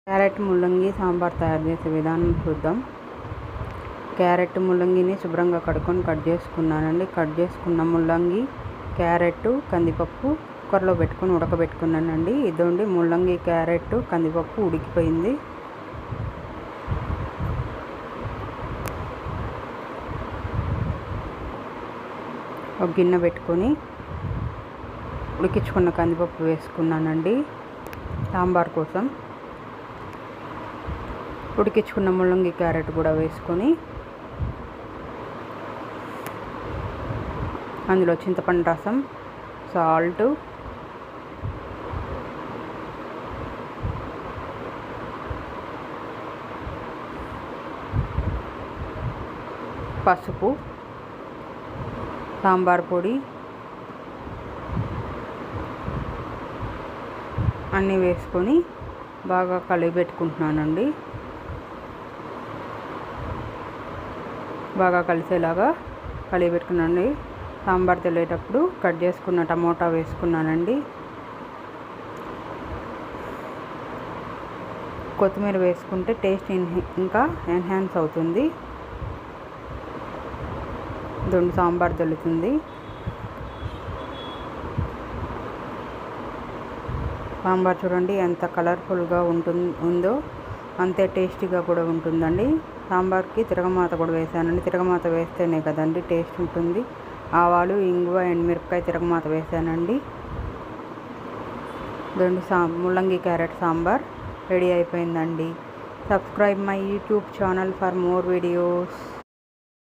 Carrot ముల్లంగి సాంబార్ తయారు చేసే విధానం చూద్దాం. క్యారెట్ ముల్లంగిని శుభ్రంగా కడుక్కొని కట్ చేసుకున్నానండి. కట్ చేసుకున్న ముల్లంగి, క్యారెట్, కందిపప్పు కుక్కర్లో పెట్టుకొని ఉడకబెట్టుకున్నానండి. ఇదండి ముల్లంగి, క్యారెట్, కందిపప్పు ఉడికిపోయింది. ఒక గిన్నె పెట్టుకొని ఉడికించుకున్న కందిపప్పు వేసుకున్నానండి సాంబార్ కోసం. ఉడికించుకున్న ముల్లంగి, క్యారెట్ కూడా వేసుకొని అందులో చింతపండు రసం, సాల్ట్, పసుపు, సాంబార్ పొడి అన్నీ వేసుకొని బాగా కలిపెట్టుకుంటున్నానండి. బాగా కలిసేలాగా కలిపెట్టుకున్నానండి. సాంబార్ తెల్లేటప్పుడు కట్ చేసుకున్న టమోటా వేసుకున్నానండి. కొత్తిమీర వేసుకుంటే టేస్ట్ ఇంకా ఎన్హాన్స్ అవుతుంది. దొండు సాంబార్ తెలుస్తుంది. సాంబార్ చూడండి ఎంత కలర్ఫుల్గా ఉందో అంతే టేస్టీగా కూడా ఉంటుందండి. సాంబార్కి తిరగమాత కూడా వేసానండి. తిరగమాత వేస్తేనే కదండి టేస్ట్ ఉంటుంది. ఆవాలు, ఇంగువ, ఎండుమిరపకాయ తిరగమాత వేసానండి. దొండు ముల్లంగి క్యారెట్ సాంబార్ రెడీ అయిపోయిందండి. Subscribe my YouTube channel for more videos.